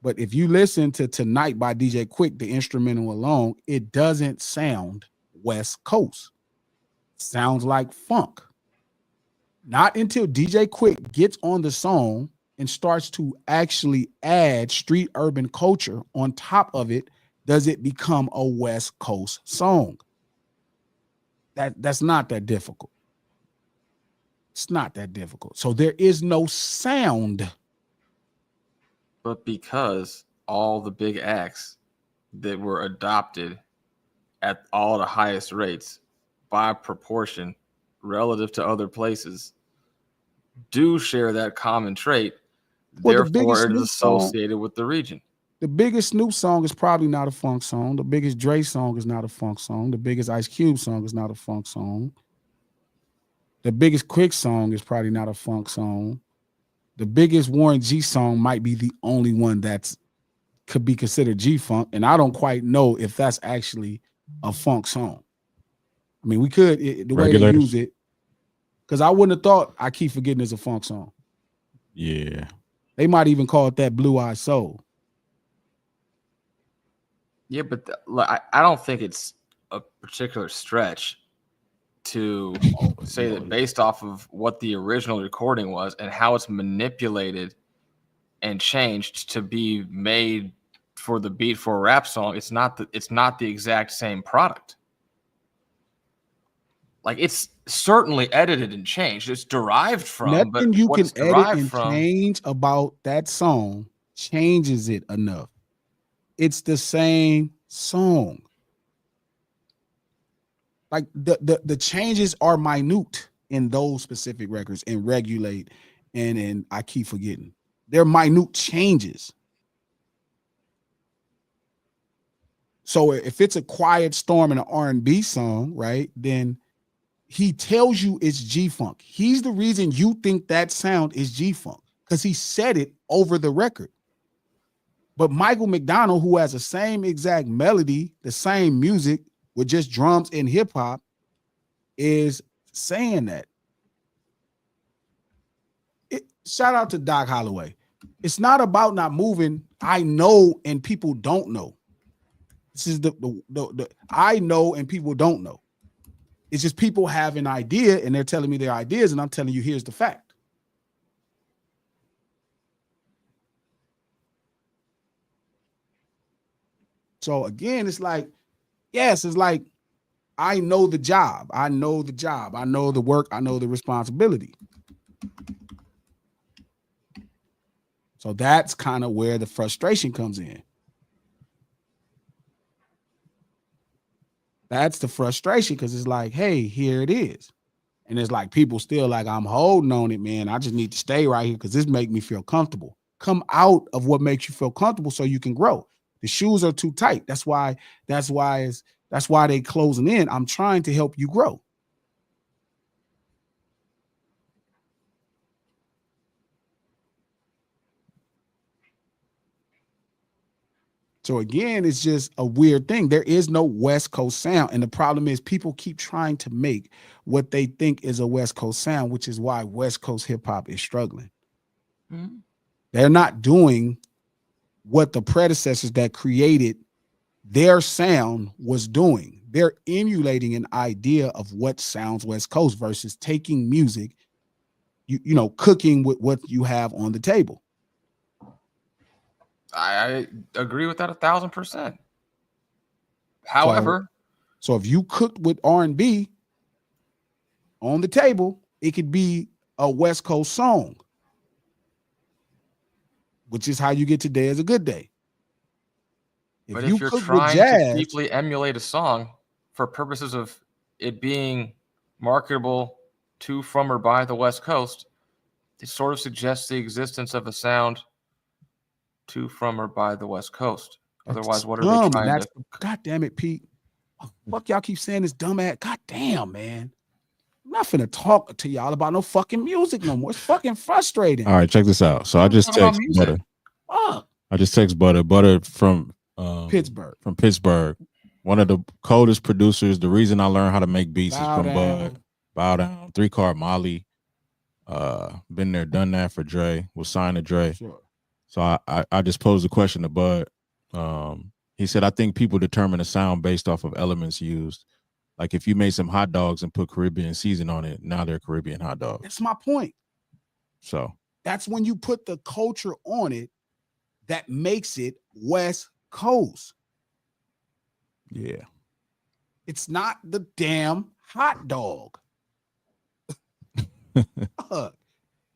But if you listen to Tonight by DJ Quick, the instrumental alone, it doesn't sound West Coast. Sounds like funk. Not until DJ Quick gets on the song and starts to actually add street urban culture on top of it does it become a West Coast song. That's not that difficult. It's not that difficult. So there is no sound. But because all the big acts that were adopted at all the highest rates by proportion relative to other places do share that common trait, Well, therefore it is associated with the region. The biggest Snoop song is probably not a funk song. The biggest Dre song is not a funk song. The biggest Ice Cube song is not a funk song. The biggest Quick song is probably not a funk song. The biggest Warren G song might be the only one that's could be considered G-Funk, and I don't quite know if that's actually a funk song. I mean, we could, the way they use it, because I wouldn't have thought I Keep Forgetting is a funk song. Yeah. They might even call it that Blue Eye Soul. Yeah, but I don't think it's a particular stretch to say that based off of what the original recording was and how it's manipulated and changed to be made for the beat for a rap song, it's not the exact same product. Like, it's certainly edited and changed. It's derived from nothing but you what's can edit and from, change about that song changes it enough. It's the same song. Like the changes are minute in those specific records and Regulate and I Keep Forgetting. They're minute changes. So if it's a Quiet Storm in an R&B song, right, then he tells you it's G-Funk. He's the reason you think that sound is G-Funk because he said it over the record. But Michael McDonald, who has the same exact melody, the same music with just drums and hip hop, is saying that. Shout out to Doc Holloway. It's not about not moving. I know and people don't know. This is the I know and people don't know. It's just people have an idea and they're telling me their ideas, and I'm telling you, here's the fact. So again, it's like, yes, it's like, I know the job. I know the job. I know the work. I know the responsibility. So that's kind of where the frustration comes in. That's the frustration because it's like, hey, here it is. And it's like people still like, I'm holding on it, man. I just need to stay right here because this makes me feel comfortable. Come out of what makes you feel comfortable so you can grow. The shoes are too tight. That's why they closing in. I'm trying to help you grow. So again, it's just a weird thing. There is no West Coast sound. And the problem is people keep trying to make what they think is a West Coast sound, which is why West Coast hip hop is struggling. Mm-hmm. They're not doing what the predecessors that created their sound was doing. They're emulating an idea of what sounds West Coast versus taking music, you know, cooking with what you have on the table. I agree with that 1,000%. However, so if you cooked with R&B on the table, it could be a West Coast song, which is how you get Today Is a Good Day. But if you're trying to deeply emulate a song for purposes of it being marketable to, from, or by the West Coast, it sort of suggests the existence of a sound to, from, or by the West Coast. Otherwise, what are they trying to? God damn it, Pete. Fuck y'all keep saying this dumb ass. God damn, man. I'm not finna talk to y'all about no fucking music no more. It's fucking frustrating. All right, check this out. So I just text Butter. Fuck. I just text Butter from Pittsburgh. From Pittsburgh. One of the coldest producers. The reason I learned how to make beats is from Bud. Bow Down, 3 Card Molly. Been there, done that for Dre. Was signed to Dre. Sure. So I just posed a question to Bud. He said, I think people determine a sound based off of elements used. Like if you made some hot dogs and put Caribbean season on it, now they're Caribbean hot dogs. That's my point. So that's when you put the culture on it that makes it West Coast. Yeah. It's not the damn hot dog.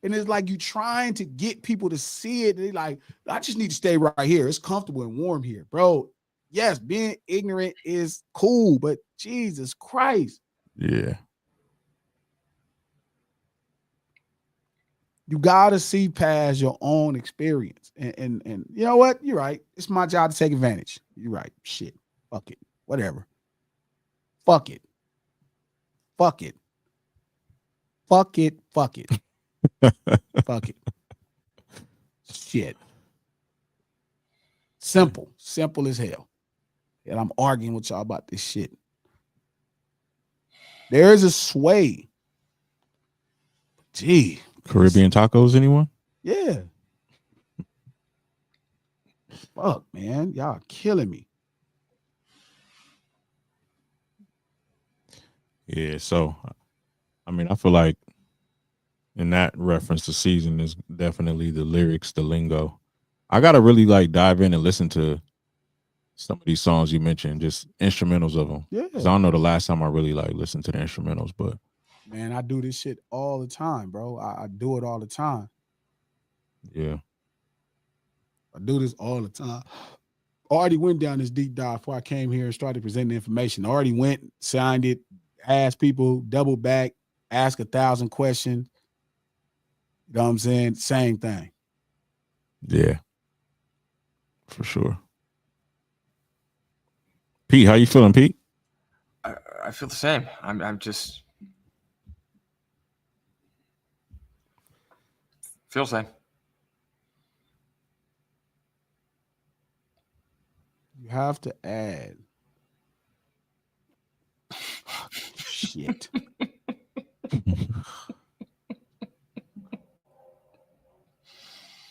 And it's like you trying to get people to see it. They like, I just need to stay right here. It's comfortable and warm here, bro. Yes, being ignorant is cool, but Jesus Christ. Yeah. You gotta see past your own experience. And you know what? You're right. It's my job to take advantage. You're right. Shit. Fuck it. Whatever. Fuck it. Fuck it. Fuck it. Fuck it. Fuck it. Shit. Simple. Simple as hell. And I'm arguing with y'all about this shit. There is a sway. Gee. Caribbean tacos, anyone? Yeah. Fuck, man. Y'all killing me. Yeah, so I mean, I feel like in that reference to season is definitely the lyrics, the lingo. I gotta really like dive in and listen to some of these songs you mentioned, just instrumentals of them. Yeah. Because I don't know the last time I really like listened to the instrumentals, but man, I do this shit all the time, bro. I do it all the time. Yeah. I do this all the time. I already went down this deep dive before I came here and started presenting information. I already went, signed it, asked people, double back, ask 1,000 questions. You know what I'm saying? Same thing. Yeah. For sure. Pete, how you feeling, Pete? I feel the same. I'm just feel the same. You have to add. Shit.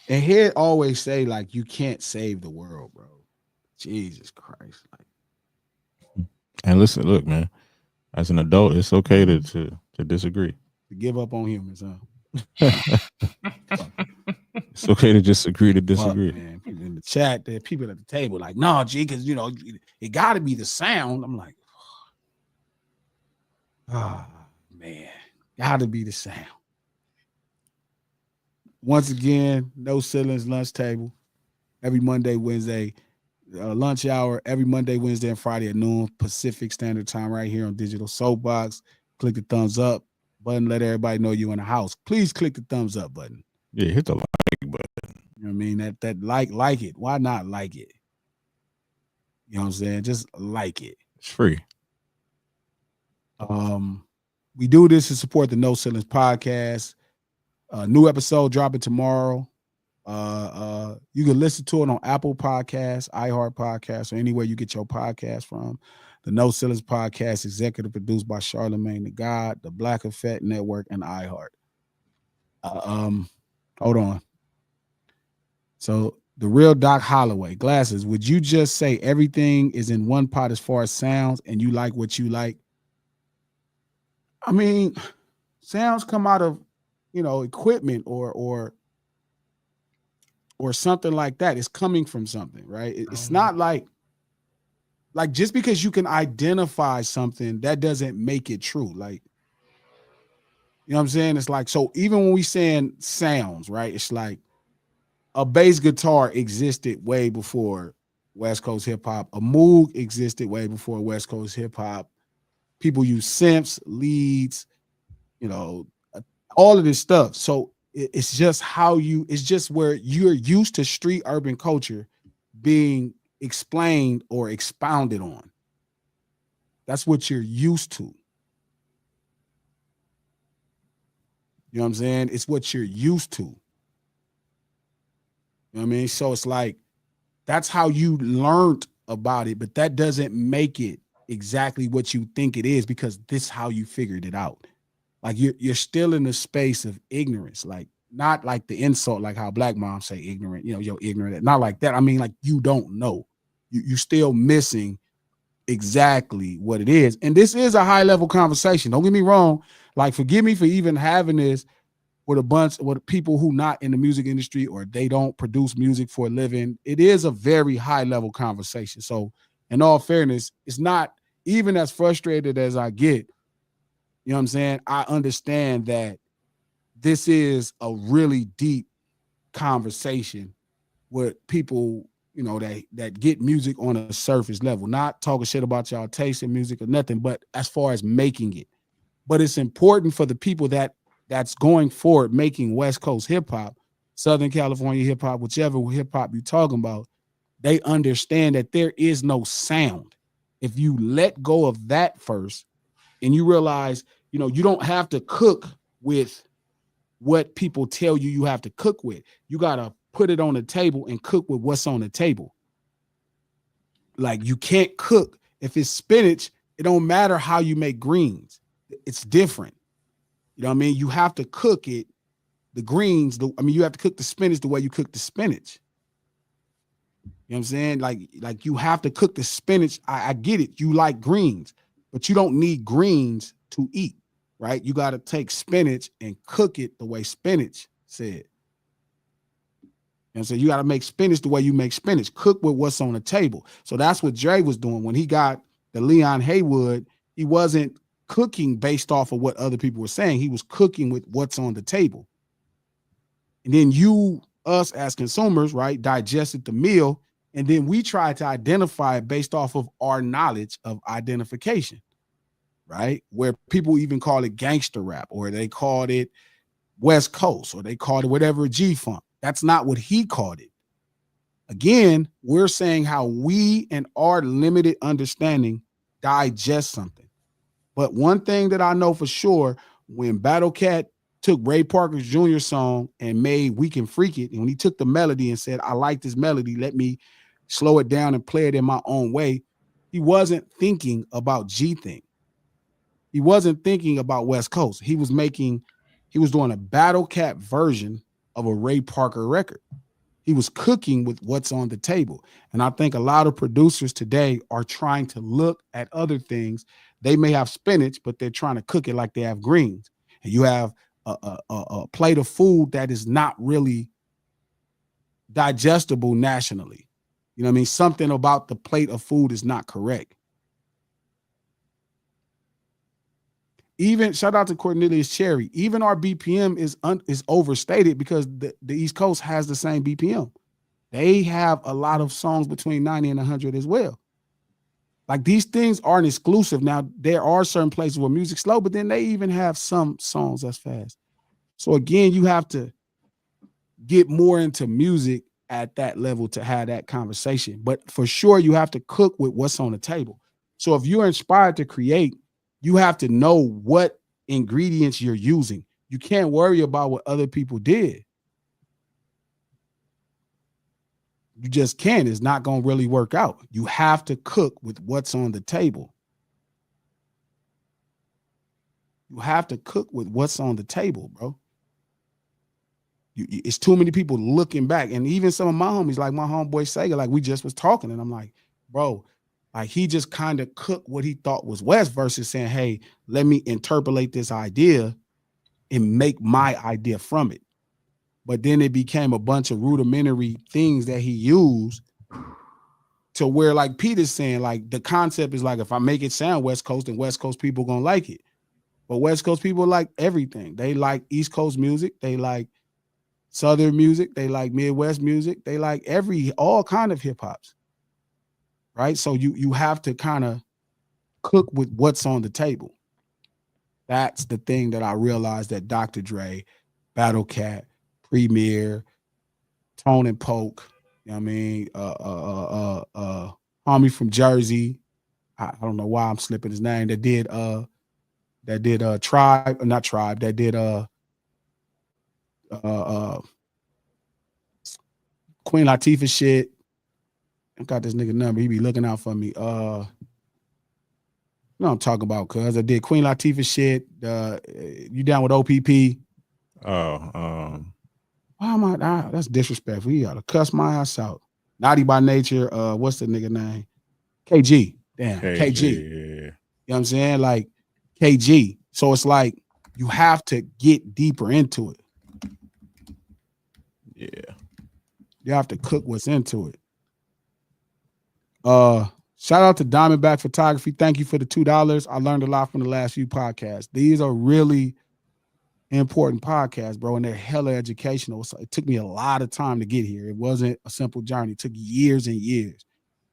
And he'd always say, like, you can't save the world, bro. Jesus Christ. Like, and listen, look, man, as an adult, it's okay to disagree. To give up on humans, huh? It's okay to just agree to disagree. Fuck, man. People in the chat, there are people at the table like, no, G, because, you know, it got to be the sound. I'm like, oh, man, got to be the sound. Once again, No Ceilings Lunch Table every Monday, Wednesday, lunch hour every Monday, Wednesday, and Friday at noon Pacific Standard Time right here on Digital Soapbox. Click the thumbs up button. Let everybody know you're in the house. Please click the thumbs up button. Yeah, hit the like button. You know what I mean? That like it. Why not like it? You know what I'm saying? Just like it. It's free. We do this to support the No Ceilings podcast. New episode dropping tomorrow. You can listen to it on Apple Podcasts, iHeart Podcasts, or anywhere you get your podcast from. The No Ceilings podcast, executive produced by Charlemagne the God, the Black Effect Network, and iHeart. Hold on. So The real Doc Holloway, Glasses. Would you just say everything is in one pot as far as sounds and you like what you like? I mean, sounds come out of, equipment or something like that. It's coming from something, right? It's not like just because you can identify something, that doesn't make it true. Like, you know what I'm saying? It's like, so even when we saying sounds, right? It's like a bass guitar existed way before West Coast hip hop. A Moog existed way before West Coast hip hop. People use synths, leads, all of this stuff. So it's just it's just where you're used to street urban culture being explained or expounded on. That's what you're used to. You know what I'm saying? It's what you're used to. You know what I mean? So it's like, that's how you learned about it, but that doesn't make it exactly what you think it is, because this is how you figured it out. Like you're still in the space of ignorance, like not like the insult, like how black moms say ignorant, you're ignorant. Not like that. I mean, like, you don't know. You're still missing exactly what it is. And this is a high level conversation. Don't get me wrong. Like, forgive me for even having this with a bunch with people who not in the music industry or they don't produce music for a living. It is a very high level conversation. So in all fairness, it's not even as frustrated as I get. You know what I'm saying? I understand that this is a really deep conversation with people, that get music on a surface level, not talking shit about y'all taste in music or nothing, but as far as making it. But it's important for the people that's going forward, making West Coast hip hop, Southern California hip hop, whichever hip hop you're talking about, they understand that there is no sound. If you let go of that first and you realize, you don't have to cook with what people tell you have to cook with. You got to put it on the table and cook with what's on the table. Like, you can't cook. If it's spinach, it don't matter how you make greens. It's different. You know what I mean? You have to cook it, the greens. You have to cook the spinach the way you cook the spinach. You know what I'm saying? Like you have to cook the spinach. I get it. You like greens, but you don't need greens to eat, right? You got to take spinach and cook it the way spinach said. And so you got to make spinach the way you make spinach. Cook with what's on the table. So that's what Dre was doing when he got the Leon Haywood. He wasn't cooking based off of what other people were saying. He was cooking with what's on the table. And then us as consumers, right, digested the meal. And then we try to identify it based off of our knowledge of identification, right? Where people even call it gangster rap, or they called it West Coast, or they called it whatever, G-Funk. That's not what he called it. Again, we're saying how we and our limited understanding digest something. But one thing that I know for sure, when Battle Cat took Ray Parker's Jr. song and made We Can Freak It, and when he took the melody and said, I like this melody, let me slow it down and play it in my own way, he wasn't thinking about G-Thing. He wasn't thinking about West Coast. He was doing a Battle Cat version of a Ray Parker record. He was cooking with what's on the table. And I think a lot of producers today are trying to look at other things. They may have spinach, but they're trying to cook it like they have greens. And you have a plate of food that is not really digestible nationally. You know what I mean? Something about the plate of food is not correct. Even shout out to Cornelius Cherry. Even our BPM is overstated because the East Coast has the same BPM. They have a lot of songs between 90 and 100 as well. Like, these things aren't exclusive. Now, there are certain places where music's slow, but then they even have some songs that's fast. So again, you have to get more into music at that level to have that conversation. But for sure, you have to cook with what's on the table. So if you're inspired to create, you have to know what ingredients you're using. You can't worry about what other people did. You just can't. It's not going to really work out. You have to cook with what's on the table. You have to cook with what's on the table, bro. It's too many people looking back. And even some of my homies, like my homeboy Sega, like we just was talking, and I'm like, bro, like he just kind of cooked what he thought was West versus saying, hey, let me interpolate this idea and make my idea from it. But then it became a bunch of rudimentary things that he used to where, like Peter's saying, like the concept is like, if I make it sound West Coast, then West Coast people gonna like it. But West Coast people like everything. They like East Coast music. They like Southern music. They like Midwest music. They like all kind of hip hops. Right. So you have to kind of cook with what's on the table. That's the thing that I realized that Dr. Dre, Battle Cat, Premier, Tone and Poke, you know what I mean? Homie from Jersey. I don't know why I'm slipping his name. That did Tribe, not Tribe, that did Queen Latifah shit. I got this nigga number. He be looking out for me. No, I'm talking about, cuz I did Queen Latifah shit. You down with OPP? Oh, why am I? That's disrespectful. You gotta cuss my ass out. Naughty by Nature. What's the nigga name? KG. Damn, KG. Yeah. You know what I'm saying? Like KG. So it's like you have to get deeper into it. Yeah. You have to cook what's into it. Shout out to Diamondback Photography. Thank you for the $2. I learned a lot from the last few podcasts. These are really important podcasts, bro, and they're hella educational. So it took me a lot of time to get here. It wasn't a simple journey. It took years and years.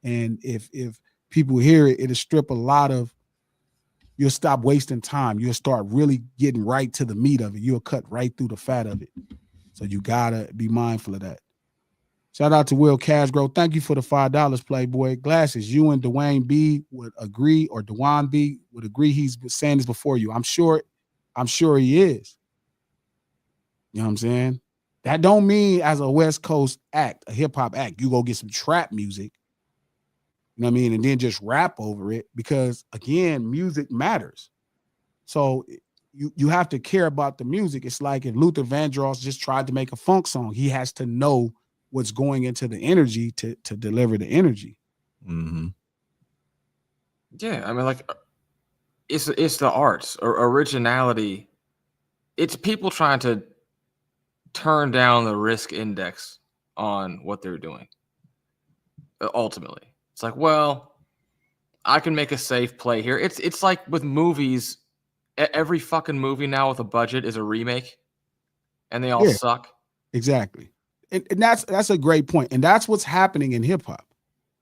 And if people hear it, it'll strip a lot of, you'll stop wasting time. You'll start really getting right to the meat of it. You'll cut right through the fat of it. So you gotta be mindful of that. Shout out to Will Cashgrove. Thank you for the $5, Playboy. Glasses, you and Dwayne B would agree, or Dwayne B would agree he's saying this before you. I'm sure he is. You know what I'm saying? That don't mean as a West Coast act, a hip-hop act, you go get some trap music, you know what I mean, and then just rap over it, because, again, music matters. So you have to care about the music. It's like if Luther Vandross just tried to make a funk song, he has to know what's going into the energy to deliver the energy. Mm-hmm. Yeah, I mean, like, it's the arts or originality. It's people trying to turn down the risk index on what they're doing. Ultimately, it's like, well, I can make a safe play here. It's like with movies. Every fucking movie now with a budget is a remake, and they all suck. Exactly. And that's a great point. And that's what's happening in hip hop.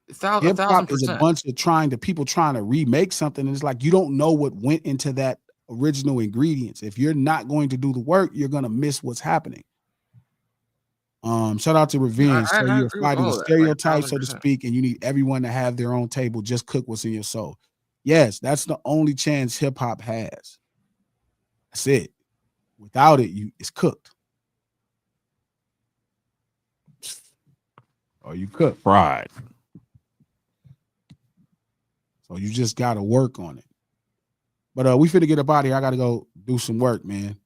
Hip hop is a bunch of people trying to remake something. And it's like, you don't know what went into that original ingredients. If you're not going to do the work, you're going to miss what's happening. Shout out to Revenge. So you're fighting a stereotype, so to speak, and you need everyone to have their own table. Just cook what's in your soul. Yes, that's the only chance hip hop has. That's it. Without it, it's cooked. Or you cook fried. So you just got to work on it. But we finna get up out of here. I got to go do some work, man.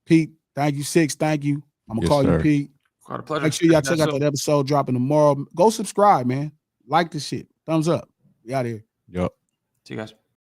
Pete, thank you. Six, thank you. I'm going to call you Pete. Quite a pleasure. Make sure y'all check out that episode dropping tomorrow. Go subscribe, man. Like the shit. Thumbs up. We out here. Yep. See you guys.